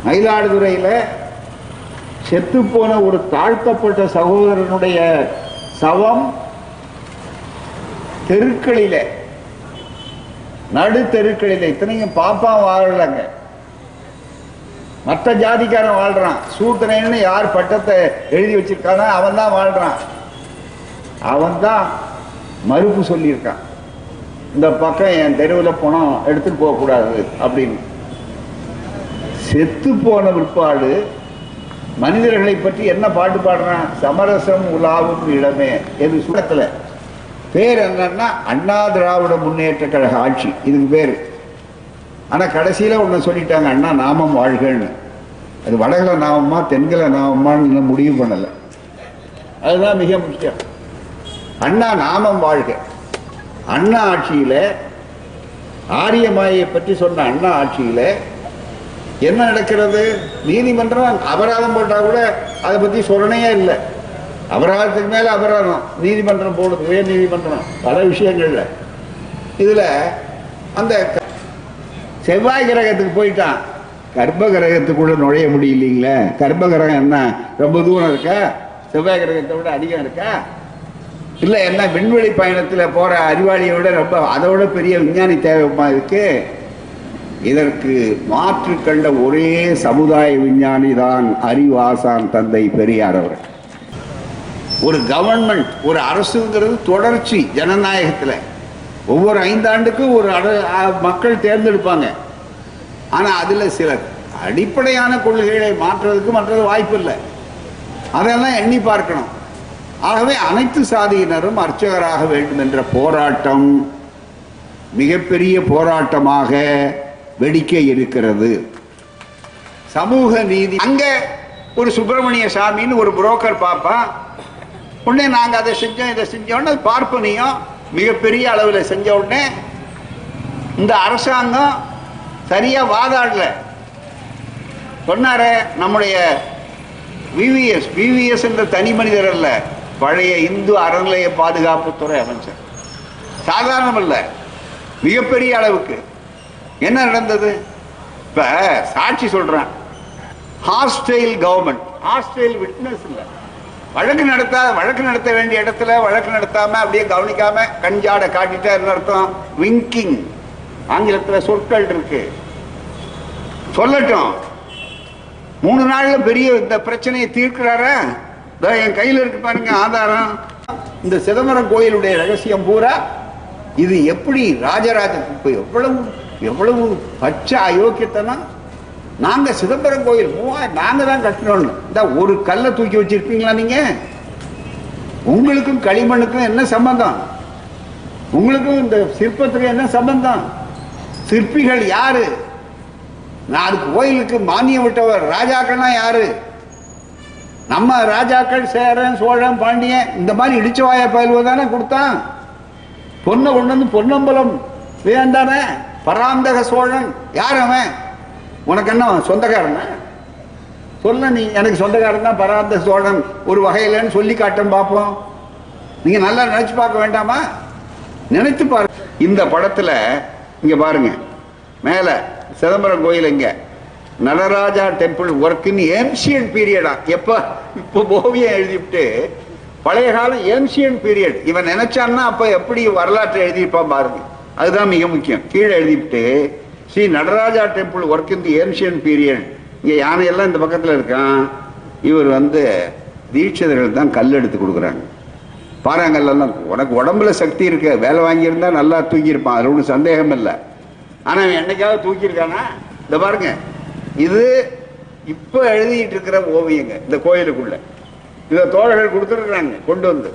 மயிலாடுதுறையில் செத்துப்போன ஒரு தாழ்த்தப்பட்ட சகோதரனுடைய சவம் தெருக்களில், நடு தெருக்களில், இத்தனையும் பாப்பா வாழலங்க, மற்ற ஜாதிக்காரன் வாழ்றான். சூத்திரன்னு யார் பட்டத்தை எழுதி வச்சிருக்கானோ அவன் தான் வாழ்றான். அவன் தான் மறுப்பு சொல்லியிருக்கான், இந்த பக்கம் என் தெருவில் பணம் எடுத்துட்டு போகக்கூடாது அப்படின்னு. செத்து போன பிற்பாடு மனிதர்களை பற்றி என்ன பாட்டு பாடுறான்? சமரசம் உலாவும் இடமே. எது சுடத்துல பேர் என்னன்னா அண்ணா திராவிட முன்னேற்ற கழக ஆட்சி, இதுக்கு பேரு. ஆனா கடைசியில ஒண்ணு சொல்லிட்டாங்க, அண்ணா நாமம் வாழ்கன்னு. அது வடகல நாமமா தென்கல நாமமான்னு இன்னும் முடிவு பண்ணல. அதுதான் மிக முக்கியம். அண்ணா நாமம் வாழ்க. அண்ணா ஆட்சியில, ஆரியமாயை பற்றி சொன்ன அண்ணா ஆட்சியில என்ன நடக்கிறது? நீதிமன்றம் அபராதம் போட்டா கூட அதை பத்தி சொல்லணையே இல்லை. அபராதத்துக்கு மேல அபராதம் நீதிமன்றம் போடுது, உயர் நீதிமன்றம் பல விஷயங்கள்ல. இதுல அந்த செவ்வாய் கிரகத்துக்கு போயிட்டான், கர்ப்ப கிரகத்துக்குள்ள நுழைய முடியலீங்களே. கர்ப்ப கிரகம் என்ன ரொம்ப தூரம் இருக்கா? செவ்வாய் கிரகத்தை விட அதிகம் இருக்கா? இல்ல என்ன விண்வெளி பயணத்துல போற அறிவாளியோட ரொம்ப அதோட பெரிய விஞ்ஞானி தேவைமா இருக்கு? இதற்கு மாற்று கண்ட ஒரே சமுதாய விஞ்ஞானி தான் அறிவாசான் தந்தை பெரியார் அவர்கள். ஒரு கவர்மெண்ட், ஒரு அரசுங்கிறது தொடர்ச்சி. ஜனநாயகத்தில் ஒவ்வொரு 5 ஆண்டுக்கும் ஒரு மக்கள் தேர்ந்தெடுப்பாங்க. ஆனா அதுல சில அடிப்படையான கொள்கைகளை மாற்றுறதுக்கு மற்றது வாய்ப்பு இல்லை. அதெல்லாம் எண்ணி பார்க்கணும். ஆகவே அனைத்து சாதியினரும் அர்ச்சகராக வேண்டும் என்ற போராட்டம் மிகப்பெரிய போராட்டமாக வெடிக்க இருக்கிறது. சமூக நீதி. அங்க ஒரு சுப்பிரமணிய சாமின்னு ஒரு புரோக்கர் பார்ப்பான். உடனே நாங்க அதை செஞ்சோம் இதை செஞ்சோன்னு பார்ப்பனியும் மிகப்பெரிய அளவில் செஞ்ச உடனே இந்த அரசாங்கம் சரியா வாதாடல. சொன்னார நம்முடைய விவிஎஸ் என்ற தனி மனிதர் அல்ல, பழைய இந்து அறநிலைய பாதுகாப்புத்துறை அமைச்சர். சாதாரணம் அல்ல, மிகப்பெரிய அளவுக்கு. என்ன நடந்தது? இப்ப சாட்சி சொல்றேன். ஹாஸ்டைல் கவர்மெண்ட், ஹாஸ்டைல் விட்னஸ் இல்ல. வழக்கு நடத்த வேண்டிய இடத்துல வழக்கு நடத்தாம அப்படியே கவனிக்காம கஞ்சாட காட்டிட்டா என்ன அர்த்தம்? விங்கிங். ஆங்கிலத்துல சொற்கள் இருக்கு, சொல்லட்டும். 3 நாள்ல பெரிய இந்த பிரச்சனையை தீர்க்கிறாரா? என் கையில் இருக்கு பாருங்க ஆதாரம். இந்த சிதம்பரம் கோயிலுடைய ரகசியம் பூரா இது எப்படி ராஜராஜ எவ்வளவு பச்சை அயோக்கியத்தனம். நாங்க சிதம்பரம் கோயில் நாங்க தான் கட்டணும். இந்த ஒரு கல்லை தூக்கி வச்சிருப்பீங்களா நீங்க? உங்களுக்கும் களிமண்ணுக்கும் என்ன சம்பந்தம்? உங்களுக்கும் இந்த சிற்பத்துக்கு என்ன சம்பந்தம்? சிற்பிகள் யாரு? நான் கோயிலுக்கு மானியம் விட்டவர் ராஜாக்கள்னா யாரு? நம்ம ராஜாக்கள் சேரன் சோழன் பாண்டியன் இந்த மாதிரி இடிச்ச வாய பயில்வதானே கொடுத்தான். பொண்ணை கொண்டு வந்து பொன்னம்பலம் வேண்டானே. பராந்தக சோழன் யார் அவன்? உனக்கு என்ன சொந்தக்காரன்? சொல்ல நீ எனக்கு சொந்தக்காரன் தான் பராந்தக சோழன் ஒரு வகையிலன்னு சொல்லி காட்டும் பார்ப்போம். நீங்க நல்லா நினைச்சு பார்க்க வேண்டாமா? நினைத்து பாரு. இந்த படத்துல இங்க பாருங்க, மேல சிதம்பரம் கோயில் இங்க Nataraja temple work in ancient பீரியடா. எப்ப இப்போ ஓவியம் எழுதிவிட்டு பழைய காலம் ஏன்ஷியன்ட் பீரியட். இவன் நினைச்சான்னா அப்ப எப்படி வரலாற்றை எழுதியிருப்பான் பாருங்க. அதுதான் மிக முக்கியம். கீழே எழுதிவிட்டு Shri Nataraja temple work in the ancient period. இங்க யானையெல்லாம் இந்த பக்கத்துல இருக்கான். இவர் தீட்சிதர்கள் தான் கல் எடுத்து கொடுக்குறாங்க. பாறாங்கல்லாம் உனக்கு உடம்புல சக்தி இருக்கு, வேலை வாங்கியிருந்தா நல்லா தூக்கியிருப்பான், அது ஒன்றும் சந்தேகம் இல்லை. ஆனா அவன் என்னைக்காவது தூக்கியிருக்கானா? இந்த பாருங்க, இது இப்ப எழுதிட்டு இருக்கிற ஓவியங்க இந்த கோயிலுக்குள்ள. இதை தோழர்கள் கொடுத்துருக்குறாங்க கொண்டு வந்து.